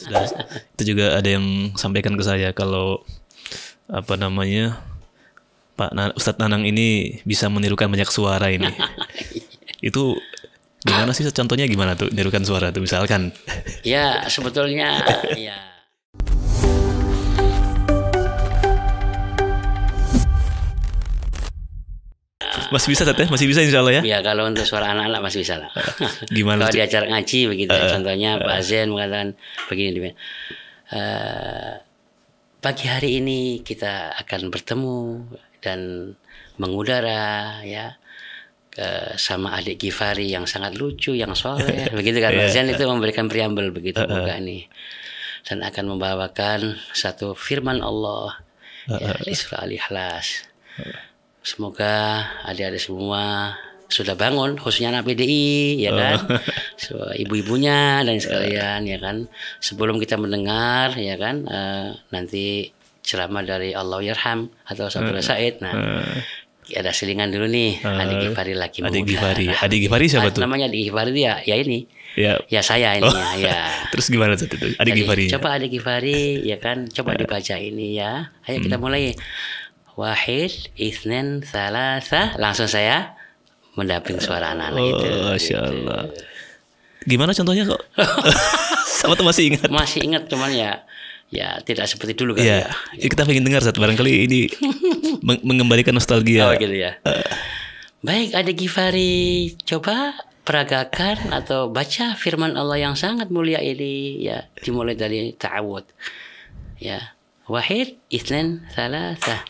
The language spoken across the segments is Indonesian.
Sudah, itu juga ada yang sampaikan ke saya kalau apa namanya Ustadz Nanang ini bisa menirukan banyak suara ini. Itu gimana sih contohnya, gimana tuh menirukan suara tuh misalkan? Ya sebetulnya ya. Masih bisa Ustadz ya? Masih bisa insya Allah ya? Ya kalau untuk suara anak-anak masih bisa lah. Gimana? Kalau di acara ngaji begitu. Contohnya Pak Zen mengatakan begini. Pagi hari ini kita akan bertemu dan mengudara ya sama adik Gifari yang sangat lucu, yang soleh, begitu kan? Pak Zen itu memberikan preambel begitu buka ini, dan akan membawakan satu firman Allah ya, di surah Al-Ikhlas. Semoga adik-adik semua sudah bangun, khususnya anak PDI, ya kan, ibu-ibunya dan sekalian, ya kan. Sebelum kita mendengar, ya kan, nanti ceramah dari Allah Yarham atau Sabtu Said. Nah, ada selingan dulu nih, adik Gifari laki muda. Adik Gifari siapa tuh? Namanya adik Gifari ya ini. Ya Saya ini ya. Terus gimana tuh adik Gifari? Coba adik Gifari, ya kan, coba dibaca ini ya. Ayo kita mulai. Wahid, Itsnin, Tsalasa. Langsung saya mendamping suara anak-anak itu. Masya Allah. Gimana contohnya kok? Sama tuh masih ingat? Masih ingat, cuman ya tidak seperti dulu kan. Ya, kita pengen dengar saat barangkali ini mengembalikan nostalgia. Oh gitu ya. Baik, adik Gifari, coba peragakan atau baca firman Allah yang sangat mulia ini ya, dimulai dari ta'awud. Ya. Wahid, Itsnin, Tsalasa.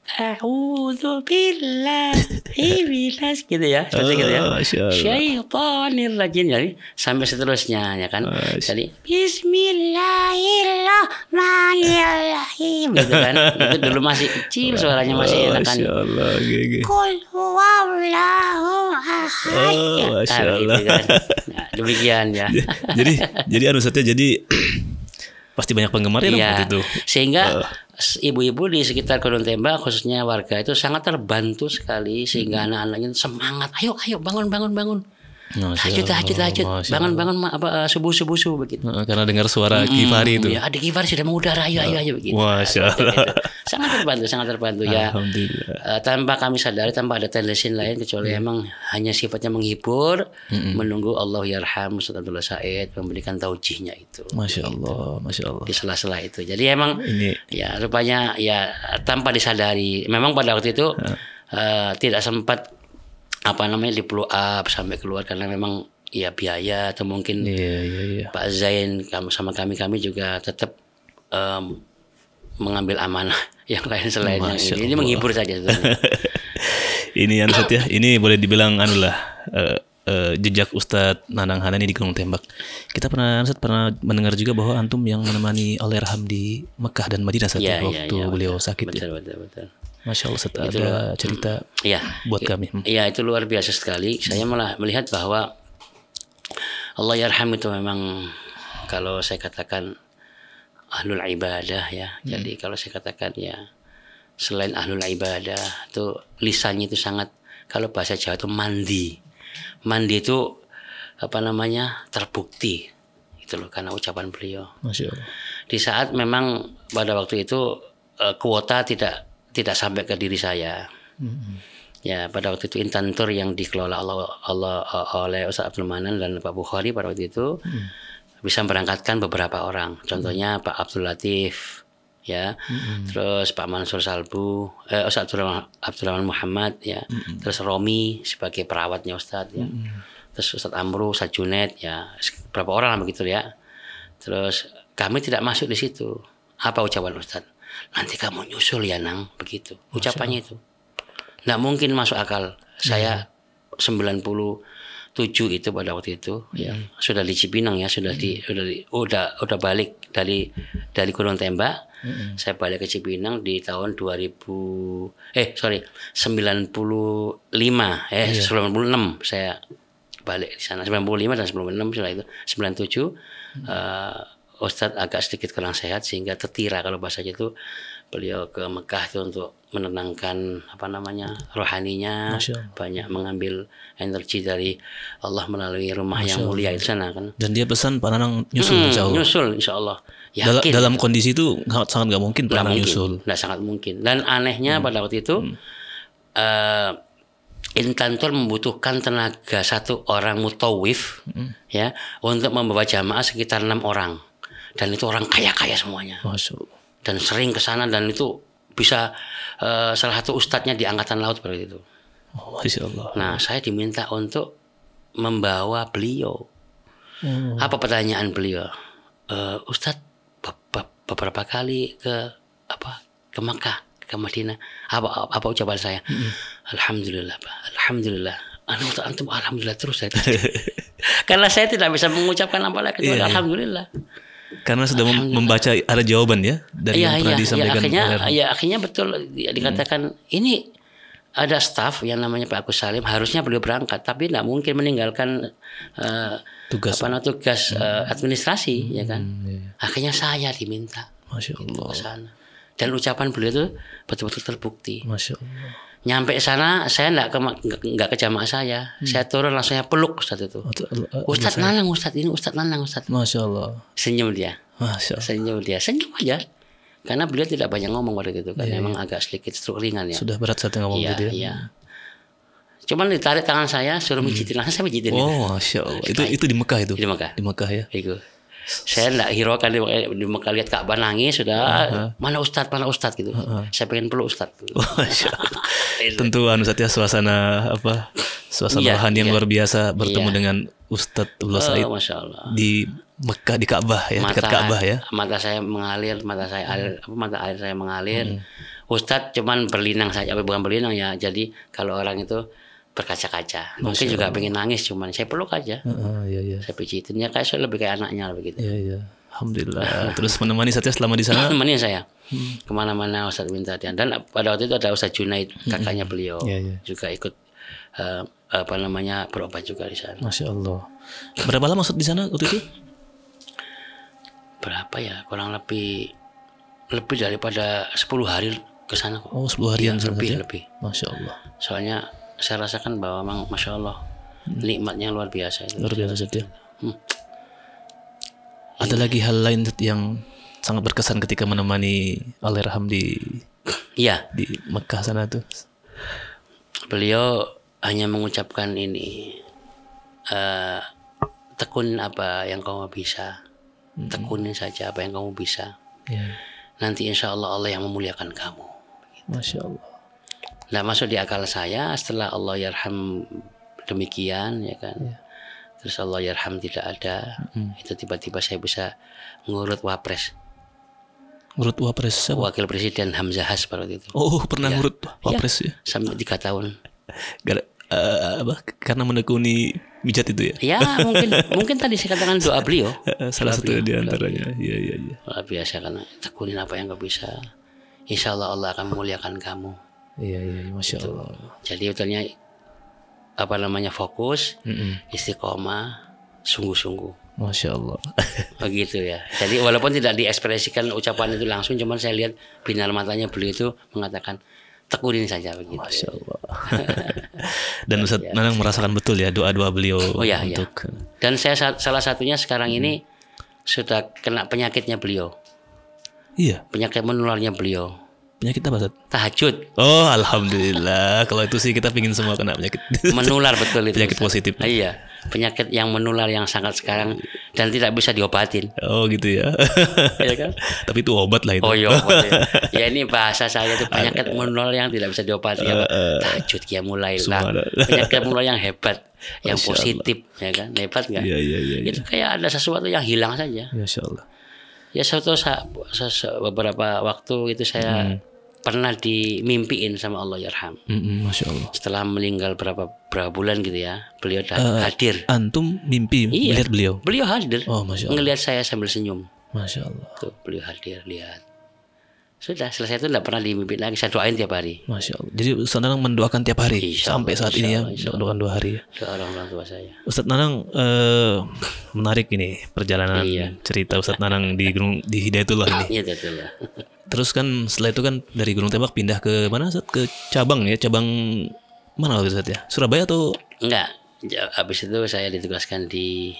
A'udzu billahi minas gitu ya, seperti gitu ya. Syaitonir rajim, jadi sampai seterusnya ya kan. Jadi Bismillahirrahmanirrahim gitu kan. Itu dulu masih kecil, suaranya masih enak kan. Masyaallah, Qul huwallahu ahad. Masyaallah. Nah, demikian ya. Jadi Ustadznya jadi pasti banyak penggemar ya waktu itu. Sehingga ibu-ibu di sekitar Gunung Tembak, khususnya warga itu sangat terbantu sekali, sehingga anak-anaknya semangat, ayo bangun, tahajud, bangun, subuh begitu. Karena dengar suara Gifari itu. Ya, adik Gifari sudah mengudara, ayo begitu. Masya Allah. Sangat terbantu ya. Tanpa kami sadari, tanpa ada tendensi lain kecuali emang hanya sifatnya menghibur, menunggu Allah Yarham Ustaz Abdullah Said memberikan taujihnya itu. Masya Allah. Di sela-sela itu. Jadi emang ya rupanya ya tanpa disadari, memang pada waktu itu tidak sempat di blow up sampai keluar karena memang ya biaya atau mungkin Pak Zain sama kami juga tetap mengambil amanah yang lain selain yang ini menghibur saja sebenarnya. Ini Ustadz ya, ini boleh dibilang jejak Ustadz Nanang Hanani di Gunung Tembak. Kita pernah mendengar juga bahwa antum yang menemani Allahyarham di Mekah dan Madinah saat waktu beliau sakit. Betul. Masya Allah, ada cerita buat kami. Ya, itu luar biasa sekali. Saya malah melihat bahwa Allahyarham itu memang, kalau saya katakan ahlul ibadah ya. Jadi kalau saya katakan ya, selain ahlul ibadah itu lisannya itu sangat, kalau bahasa Jawa itu mandi itu terbukti itu loh, karena ucapan beliau. Masya Allah. Di saat memang pada waktu itu kuota tidak sampai ke diri saya. Ya, pada waktu itu Intantur yang dikelola oleh Ustaz Abdul Manan dan Pak Bukhari pada waktu itu bisa memberangkatkan beberapa orang. Contohnya Pak Abdul Latif, ya, terus Pak Mansur Salbu, Ustaz Abdurrahman Muhammad, ya, terus Romi sebagai perawatnya Ustaz, ya, terus Ustaz Amru, Ustaz Junaid, ya, berapa orang lah begitu ya. Terus kami tidak masuk di situ. Apa ucapan Ustaz? Nanti kamu nyusul ya Nang, begitu ucapannya itu. Nggak mungkin masuk akal. Saya 97 itu pada waktu itu ya, sudah di Cipinang ya, udah balik dari Gunung Tembak. Saya balik ke Cipinang di tahun 96 saya balik di sana. 95 dan 96, setelah itu 97 Ustadz agak sedikit kurang sehat sehingga tertira, kalau bahasanya itu Beliau ke Mekah itu untuk menenangkan rohaninya, banyak mengambil energi dari Allah melalui rumah yang mulia di sana kan. Dan dia pesan Pak Nanang nyusul insyaallah. Nyusul insyaallah. Yakin dalam kondisi itu sangat nggak mungkin Pak Nanang nyusul. Nggak sangat mungkin. Dan anehnya pada waktu itu Intantor membutuhkan tenaga 1 orang mutawif ya untuk membawa jamaah sekitar 6 orang. Dan itu orang kaya-kaya semuanya. Masya Allah. Dan sering ke sana dan itu bisa salah satu ustadznya di angkatan laut seperti itu. Oh, Masya Allah. Nah, saya diminta untuk membawa beliau. Apa pertanyaan beliau? Ustadz beberapa kali ke Makkah, ke Madinah. Apa ucapan saya? Alhamdulillah, Pak. Alhamdulillah. Antum alhamdulillah terus saya. Karena saya tidak bisa mengucapkan apa-apa kecuali alhamdulillah. Karena sudah membaca ada jawaban ya dari yang pernah disampaikan. Akhirnya betul dikatakan ini ada staf yang namanya Pak Agus Salim, harusnya beliau berangkat tapi tidak mungkin meninggalkan tugas administrasi ya kan. Akhirnya saya diminta. Masya Allah. Ke sana. Dan ucapan beliau itu betul-betul terbukti. Masya Allah. Nyampe sana saya nggak ke jamaah saya. Saya turun langsung saya peluk Ustadz itu. Ustadz Nanang, Ustadz ini Ustadz Nanang, Ustadz. Masya Allah. Senyum dia. Masya Allah. Senyum aja. Karena beliau tidak banyak ngomong pada itu kan. Memang agak sedikit stroke ringan ya. Sudah berat saat ngomong gitu ya. Iya. Cuman ditarik tangan saya, suruh mijitin, langsung saya mijitin. Oh, Masya Allah. Itu di Mekah itu. Di Mekah. Di Mekah ya. Itu. Saya enggak hiraukan di Mekah lihat Ka'bah nangis sudah mana Ustadz gitu. Saya pengen peluk Ustadz. Masya Allah. Tentu Ustadz ya suasana rohani yang luar biasa bertemu dengan Ustadz Abdullah Said di Mekah di Ka'bah ya, dekat Ka'bah ya. Mata air saya mengalir. Ustadz cuman berlinang saja, bukan berlinang ya. Jadi kalau orang itu berkaca-kaca. Mungkin juga pengen nangis, cuman saya peluk aja. Iya. Saya pijitin ya, lebih kayak anaknya begitu. Iya. Alhamdulillah. Terus menemani Satya selama di sana? Menemani saya. Kemana-mana Ustadz minta dia. Dan pada waktu itu ada Ustadz Junaid, kakaknya beliau, juga ikut berobat juga di sana. Masya Allah. Berapa lama Ustadz di sana waktu itu? Berapa ya? Kurang lebih daripada 10 hari ke sana. Oh, 10 harian lebih. Masya Allah. Soalnya saya rasakan bahwa memang Masya Allah nikmatnya luar biasa itu. Luar biasa Ustadz ya. Ada lagi hal lain yang sangat berkesan ketika menemani Allahyarham di Mekah sana tuh. Beliau hanya mengucapkan ini, tekunin apa yang kamu bisa, tekunin saja apa yang kamu bisa. Nanti insya Allah Allah yang memuliakan kamu. Masya Allah. Nah, masuk di akal saya setelah Allahyarham demikian ya kan. Terus Allahyarham tidak ada, itu tiba-tiba saya bisa ngurut wapres. Ngurut wapres siapa? Wakil Presiden Hamzah pada itu. Oh, pernah ngurut wapres ya? Sampai 3 tahun. Karena menekuni mijat itu ya? Ya, mungkin tadi saya katakan doa beliau. Salah satu di antaranya. Iya. Luar biasa, karena tekunin apa yang kau bisa. Insya Allah Allah akan memuliakan kamu. Iya, Masya Allah. Jadi betulnya fokus, istiqomah, sungguh-sungguh. Masya Allah. Begitu ya. Jadi walaupun tidak diekspresikan ucapan itu langsung, cuman saya lihat binar matanya beliau itu mengatakan tekunin saja begitu. Masya Allah. Dan Ustaz Nanang merasakan betul ya doa-doa beliau untuk. Dan saya salah satunya sekarang ini sudah kena penyakitnya beliau. Iya. Penyakit menularnya beliau. Penyakit apa Ustaz? Tahajud. Oh, alhamdulillah. Kalau itu sih kita pingin semua kena penyakit. Menular betul itu. Penyakit positif. Iya. Penyakit yang menular yang sangat sekarang dan tidak bisa diobatin. Oh gitu ya. Iya kan? Tapi itu obat lah itu. Oh iya obat ya. Ini bahasa saya itu penyakit menular yang tidak bisa diobati. Tahajud ya mulai lah. Penyakit menular yang hebat, yang positif ya kan? Hebat nggak? Iya. Itu kayak ada sesuatu yang hilang saja. Masya Allah. Ya beberapa waktu itu saya pernah dimimpiin sama Allahyarham. Masya Allah. Setelah meninggal berapa bulan gitu ya, beliau hadir. Antum mimpi melihat beliau? Beliau hadir. Oh, Masya Allah. Ngelihat saya sambil senyum. Masya Allah. Tuh, beliau hadir, lihat. Sudah selesai itu tidak pernah dimimpi lagi. Saya doain tiap hari. Masya Allah. Jadi Ustaz Nanang mendoakan tiap hari Insya sampai Allah, saat ini ya, insya Allah. doakan 2 hari ya. Doa orang tua saya. Ustaz Nanang menarik ini perjalanan Iya. cerita Ustaz Nanang di Hidayatullah ini. Iya betul lah. Terus kan setelah itu kan dari Gunung Tembak pindah ke mana Ustaz? Ke cabang ya, cabang mana waktu itu Ustaz ya? Surabaya atau Enggak. Habis itu saya ditugaskan di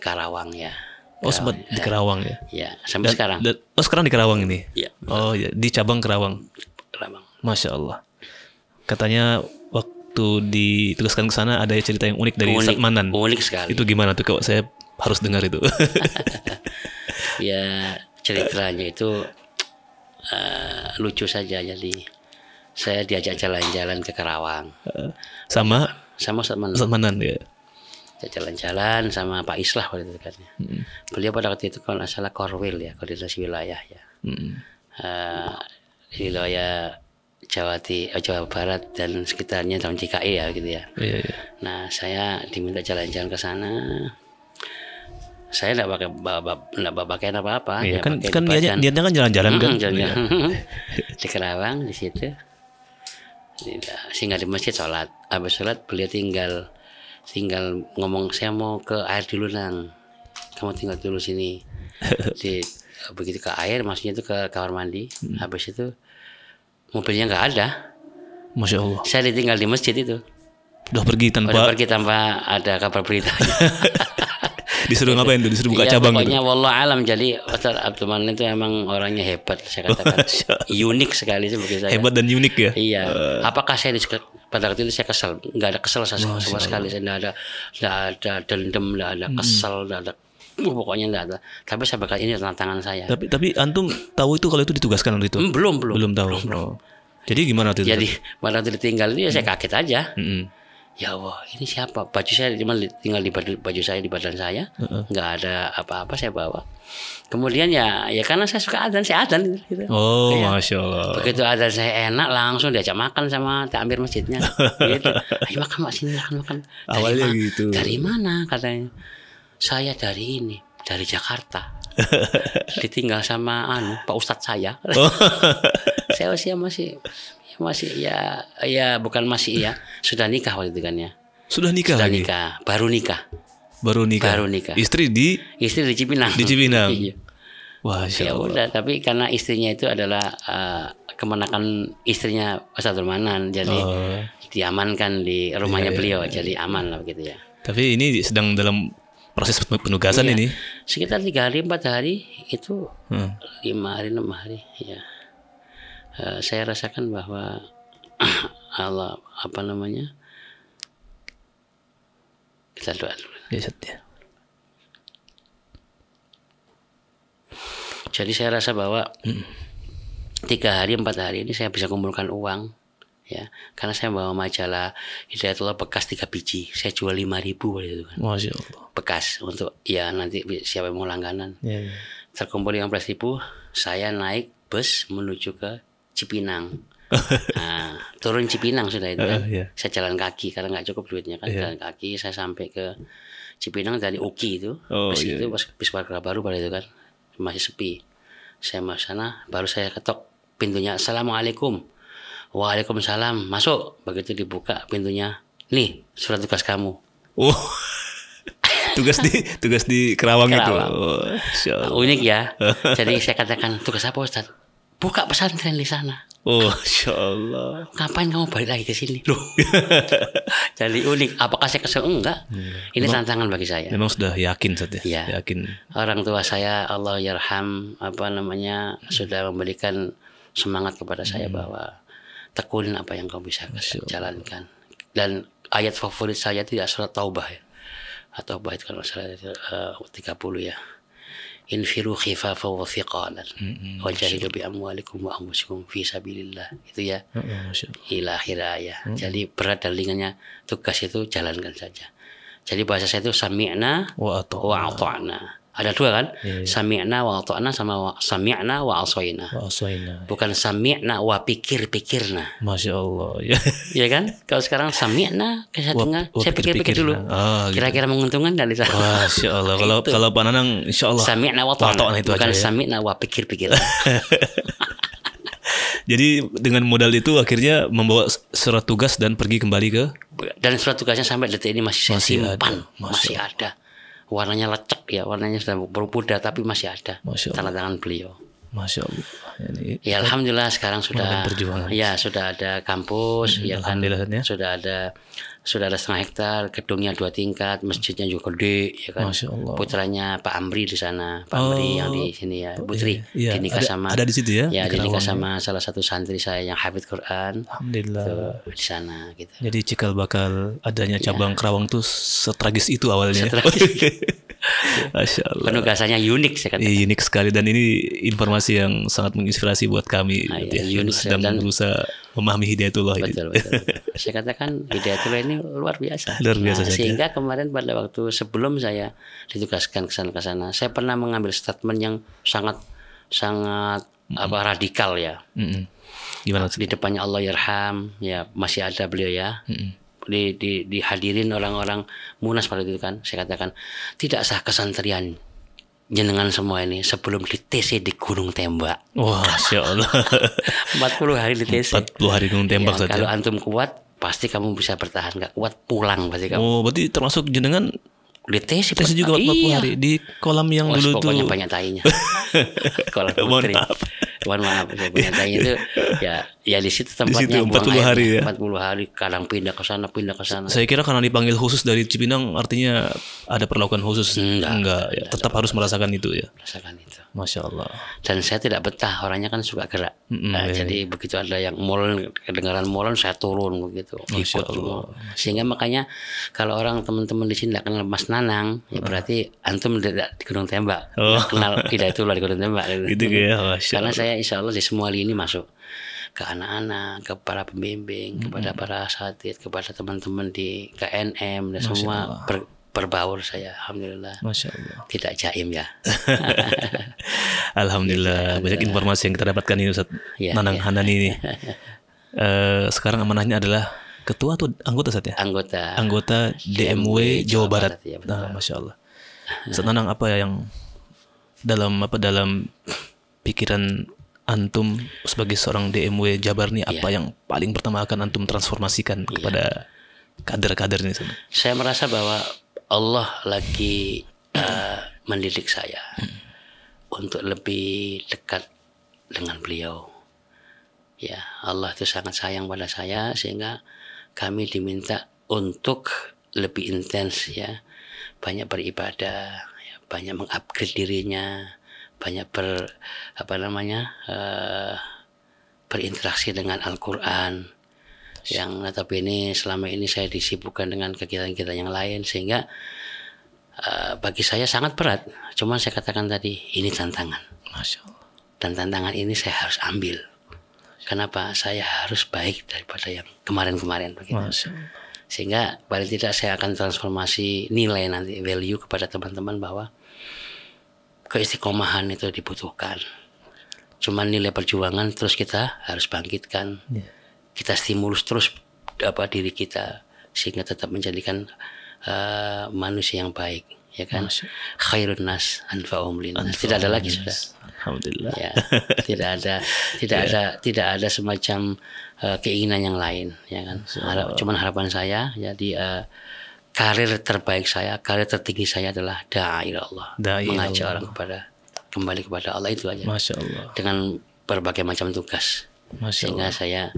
Karawang ya. oh sempat di Kerawang ya? Ya, sampai sekarang. Oh sekarang di Kerawang ini? Iya. Oh ya, di cabang Kerawang. Karawang. Masya Allah. Katanya waktu ditugaskan ke sana ada cerita yang unik dari Ustaz Manan. Unik sekali. Itu gimana tuh kok saya harus dengar itu? Ya ceritanya itu lucu saja. Jadi saya diajak jalan-jalan ke Karawang Sama sama Ustaz Manan. Ustaz Manan ya. Saya jalan-jalan sama Pak Islah waktu itu kan. Beliau pada waktu itu kalau nggak salah Korwil ya, koordinasi wilayah ya. Di wilayah Jawa Barat dan sekitarnya dalam DKI ya gitu ya. Iya, iya. Nah saya diminta jalan-jalan ke sana. Saya nggak bawa pakaian apa-apa. Iya, ya, kan pakai niatnya kan jalan-jalan kan. jalan-jalan. Di Kerawang di situ. Singgah di masjid sholat. Habis sholat beliau tinggal ngomong, saya mau ke air dulu Nang, kamu tinggal dulu sini. Begitu ke air maksudnya itu ke kamar mandi. Habis itu mobilnya nggak ada. Masya Allah. Saya ditinggal di masjid itu. Udah pergi Udah pergi tanpa ada kabar beritanya. Disuruh ngapain tuh? Disuruh buka Iya, cabang pokoknya gitu. wallah alam. Jadi Ustaz Abdul Manan itu emang orangnya hebat, saya katakan. Unik sekali sih bagi saya. Hebat dan unik ya. Iya. Apakah saya pada waktu itu saya kesel? Nggak ada kesel sama sekali. Saya nggak ada dendam, nggak ada kesel, nggak ada. Pokoknya nggak ada. Tapi saya bakal ini tantangan saya. Tapi antum tahu itu kalau itu ditugaskan waktu itu? Belum. Belum tahu. Oh. Jadi gimana waktu itu? Jadi pada waktu ditinggal itu ya saya kaget aja. Ya Allah, ini siapa? Baju saya cuma tinggal di baju saya di badan saya, nggak ada apa-apa saya bawa. Kemudian ya karena saya suka adzan, saya adzan gitu. Oh, ya. Masya Allah. Begitu adzan saya enak, langsung diajak makan sama takmir masjidnya. Gitu. Ayo makan Mak, sini makan. Awalnya gitu. Dari mana katanya? Saya dari Jakarta. Ditinggal sama Pak Ustadz saya. Saya usia masih ya bukan masih ya, sudah nikah waktu itu kan ya. Sudah nikah Sudah lagi? nikah, baru nikah. Baru nikah. Istri di Cipinang. Di Cipinang. Iya. Wah, Ya udah, tapi karena istrinya itu adalah kemenakan istrinya Ustaz Abdul Manan, jadi diamankan di rumahnya beliau, jadi aman lah begitu ya. Tapi ini sedang dalam proses penugasan ini. Sekitar 3 hari 4 hari itu 5 hari 6 hari ya. Saya rasakan bahwa Allah kita doa dulu. Ya. Jadi saya rasa bahwa 3 hari 4 hari ini saya bisa kumpulkan uang ya, karena saya bawa majalah Hidayatullah bekas 3 biji, saya jual 5.000 waktu itu kan. Masya Allah. Bekas untuk ya nanti siapa yang mau langganan. Ya. Terkumpul 15.000, saya naik bus menuju ke Cipinang. Nah, turun Cipinang sudah itu kan. Saya jalan kaki karena nggak cukup duitnya kan. Jalan kaki saya sampai ke Cipinang dari Uki itu. Itu bis Warga Baru pada itu kan masih sepi. Saya masuk sana, baru saya ketok pintunya. Assalamualaikum. Waalaikumsalam. Masuk. Begitu dibuka pintunya, nih surat tugas kamu. Oh. tugas di Kerawang. Itu. Oh, unik ya. Jadi saya katakan, tugas apa Ustaz? Buka pesantren di sana. Oh, Masya Allah. Ngapain kamu balik lagi ke sini? Loh. Jadi unik. Apakah saya kesel? Enggak. Ini tantangan bagi saya. Memang sudah yakin saja. Ya. Yakin. Orang tua saya, Allah yarham, sudah memberikan semangat kepada saya bahwa tekunin apa yang kau bisa jalankan. Dan ayat favorit saya tidak surat Taubah ya. Atau bait kalau salah 30 ya. Infiru khifafa wa thiqalan wajahidu bi amwalikum wa anfusikum fi sabilillah. Itu ya. Ila akhir ayat. Jadi berat dan ringannya tugas itu jalankan saja. Jadi bahasa saya itu sami'na wa ata'na. Ada dua kan? Iya. Sami'na wa ata'na sama sami'na wa asoina. Wa asoina. Bukan sami'na wa pikir-pikirna. Masya Allah. Ya. Iya kan? Kalau sekarang sami'na saya dengar, saya pikir-pikir dulu. Gitu. Kira-kira menguntungkan dari saya. Masya Allah. Kalau Pak Nanang insya Allah sami'na wa ata'na itu bukan aja, ya. sami'na wa pikir-pikir. Jadi dengan modal itu akhirnya membawa surat tugas dan pergi kembali ke. Dan surat tugasnya sampai detik ini masih saya simpan, ada. masih ada. Warnanya lecek ya, warnanya sudah berpudar tapi masih ada. Tanda tangan beliau. Masya Allah. Ya Alhamdulillah sekarang sudah ya sudah ada kampus ya kan, sudah ada 1,5 hektar, gedungnya 2 tingkat, masjidnya juga gede ya kan. Putranya Pak Amri di sana, Pak Amri yang di sini ya, Putri dinikah sama ada di situ ya. Ya dinikah sama salah satu santri saya yang hafidz Quran. Alhamdulillah. Di sana gitu. Jadi cikal bakal adanya cabang Kerawang tuh setragis itu awalnya. Masya Allah. Penugasannya unik saya katakan. Unik sekali dan ini informasi yang sangat menginspirasi buat kami. Unik sedang berusaha memahami Hidayatullah. Betul. Saya katakan Hidayatullah ini luar biasa. Sehingga kemarin pada waktu sebelum saya ditugaskan ke sana, saya pernah mengambil statement yang sangat radikal ya. Gimana? Di depannya Allah yarham, ya masih ada beliau ya. Dihadirin orang-orang Munas pada itu kan, saya katakan tidak sah kesantrian jenengan semua ini sebelum di TC di Gunung Tembak. Wah, Masya Allah. 40 hari di TC. 40 hari Gunung Tembak saja. Kalau antum kuat pasti kamu bisa bertahan, nggak kuat pulang pasti kamu. Oh, berarti termasuk jenengan di TC juga 40 hari di kolam yang dulu tuh. Pokoknya banyak tainya. Kolam putri. Mohon maaf, saya punya tanya itu ya di situ tempatnya. Di situ 40 hari ya. 40 hari kadang pindah ke sana. Saya kira karena dipanggil khusus dari Cipinang artinya ada perlakuan khusus. Enggak ya, tetap harus merasakan itu ya. Merasakan itu. Masya Allah. Dan saya tidak betah, orangnya kan suka gerak. Jadi begitu ada yang molen, kedengaran molen saya turun begitu. Ikut semua. Sehingga makanya kalau orang teman-teman di sini tidak kenal Mas Nanang, ya berarti antum tidak di Gunung Tembak. Kenal Hidayatullah di Gunung Tembak gitu ya. Karena saya insya Allah di semua lini masuk ke anak-anak, ke para pembimbing, kepada para asatidz, kepada teman-teman di KNM dan semua berbaur saya, alhamdulillah. Masya Allah. Tidak jaim ya. Alhamdulillah. Banyak informasi yang kita dapatkan ini Ustaz Nanang Handani ini. Sekarang amanahnya adalah ketua atau anggota Ustaz ya? Anggota DMW Jawa Barat. Masya Allah. Ustaz Nanang, apa yang dalam pikiran antum sebagai seorang DMW Jabar nih, apa yang paling pertama akan antum transformasikan kepada kader-kader ini? Saya merasa bahwa Allah lagi mendidik saya untuk lebih dekat dengan beliau. Ya, Allah itu sangat sayang pada saya sehingga kami diminta untuk lebih intens ya, banyak beribadah, ya, banyak mengupgrade dirinya, banyak berinteraksi dengan Al-Quran yang notabene selama ini saya disibukkan dengan kegiatan-kegiatan yang lain sehingga bagi saya sangat berat. Cuma saya katakan tadi ini tantangan. Masya Allah. Dan tantangan ini saya harus ambil. Kenapa? Saya harus baik daripada yang kemarin-kemarin begitu. Masya Allah. Sehingga paling tidak saya akan transformasi nilai nanti, value kepada teman-teman bahwa keistiqomahan itu dibutuhkan. Cuman nilai perjuangan terus kita harus bangkitkan. Kita stimulus terus diri kita sehingga tetap menjadikan manusia yang baik, ya kan? Khairun nas anfa'uhum linnas. Tidak ada lagi sudah. Alhamdulillah. Ya, tidak ada semacam keinginan yang lain, ya kan? Cuman harapan saya jadi karir terbaik saya, karir tertinggi saya adalah da'i Allah, mengajak orang kembali kepada Allah, itu aja. Masya Allah. Dengan berbagai macam tugas. Sehingga saya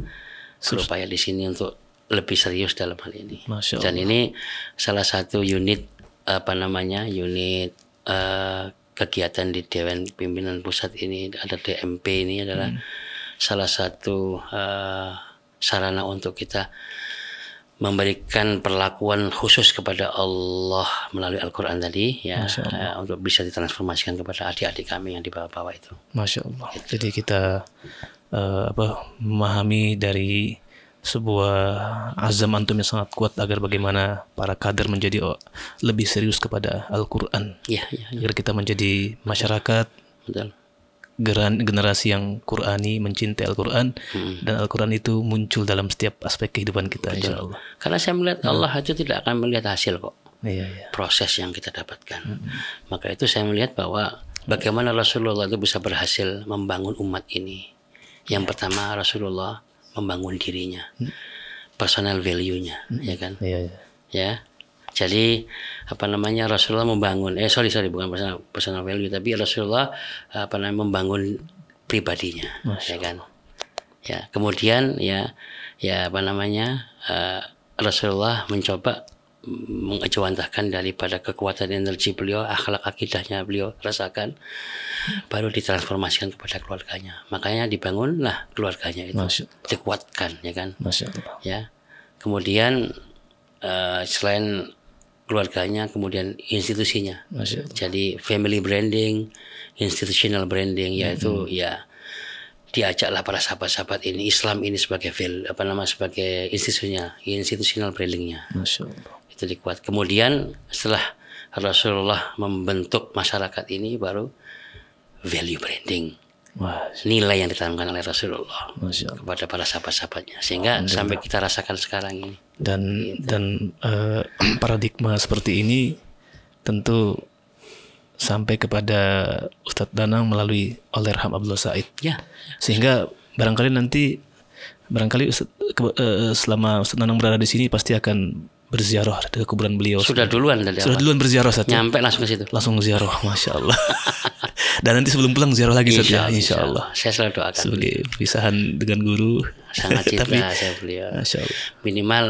berupaya di sini untuk lebih serius dalam hal ini. Dan ini salah satu unit kegiatan di Dewan Pimpinan Pusat ini, ada DMP ini adalah salah satu sarana untuk kita memberikan perlakuan khusus kepada Allah melalui Al-Quran tadi ya, untuk bisa ditransformasikan kepada adik-adik kami yang di bawah-bawah itu. Masya Allah. Jadi kita memahami dari sebuah azam antum yang sangat kuat agar bagaimana para kader menjadi lebih serius kepada Al-Quran. Ya. Agar kita menjadi masyarakat Betul. generasi yang Qurani, mencintai Al-Quran, dan Al-Quran itu muncul dalam setiap aspek kehidupan kita, insya Allah. Karena saya melihat Allah itu tidak akan melihat hasil kok. Iya. Proses yang kita dapatkan. Maka itu saya melihat bahwa bagaimana Rasulullah itu bisa berhasil membangun umat ini. Yang pertama, Rasulullah membangun dirinya, personal value-nya, ya kan? Iya. Ya. Jadi Rasulullah membangun bukan personal value, tapi Rasulullah membangun pribadinya, ya kan? Ya, kemudian Rasulullah mencoba mengejawantahkan daripada kekuatan energi beliau, akhlak akidahnya beliau rasakan, baru ditransformasikan kepada keluarganya. Makanya dibangunlah keluarganya itu, dikuatkan, ya kan? Masya Allah. Ya. Kemudian selain keluarganya, kemudian institusinya. Jadi family branding, institutional branding, yaitu diajaklah para sahabat-sahabat ini, Islam ini sebagai sebagai institutional brandingnya. Masya Allah. Itu dikuat. Kemudian setelah Rasulullah membentuk masyarakat ini, baru value branding. Nilai yang ditanamkan oleh Rasulullah kepada para sahabat-sahabatnya, sehingga sampai kita rasakan sekarang ini. Dan paradigma seperti ini tentu sampai kepada Ustadz Danang melalui Allahyarham Abdullah Said. Ya. Sehingga barangkali selama Ustadz Danang berada di sini pasti akan berziarah ke kuburan beliau. Sudah duluan berziarah Ustadz. Nyampe langsung ke situ. Langsung ziarah, Masya Allah. Dan nanti sebelum pulang ziarah lagi Ustadz ya, Insya Allah. Saya selalu doakan. Sebagai perpisahan dengan guru. Sangat cinta saya beliau. Masya Allah. Minimal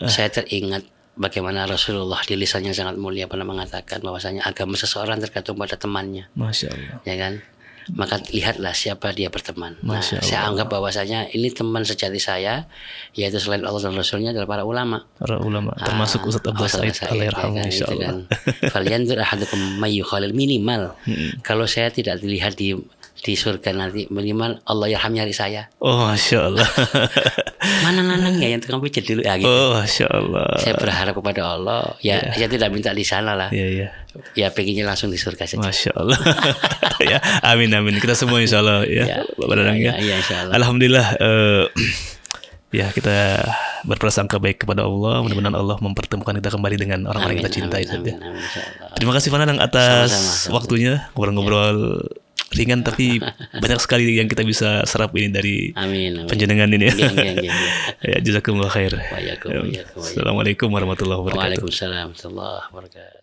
saya teringat bagaimana Rasulullah di lisannya sangat mulia pernah mengatakan bahwasanya agama seseorang tergantung pada temannya. Masya Allah. Ya kan? Maka lihatlah siapa dia berteman. Allah. Saya anggap bahwasanya ini teman sejati saya, yaitu selain Allah dan Rasulnya adalah para ulama. Termasuk Ustadz Abdullah Said Allahyarham, insya Allah. Falyanzur ahadukum may yukhalil, minimal. Kalau saya tidak dilihat di surga nanti, minimal Allah yarham nyari saya. Oh, Masya Allah. Mana nanang ya yang tukang pijat dulu ya gitu. Oh, Masya Allah. Saya berharap kepada Allah. Saya tidak minta di sana lah. Ya pengennya langsung di surga saja. Masya Allah. Ya, amin. Kita semua insya Allah ya, Bapak Danang ya. Insya Allah. Alhamdulillah. Ya, kita berprasangka baik kepada Allah. Mudah-mudahan Allah mempertemukan kita kembali dengan orang-orang yang kita cintai. Amin, terima kasih Pak Danang atas waktunya, ngobrol-ngobrol ringan tapi banyak sekali yang kita bisa serap ini dari penjenengan ini. Ya, jazakumullah khair. Waalaikumsalam Assalamualaikum warahmatullahi wabarakatuh. Waalaikumsalam warahmatullahi wabarakatuh.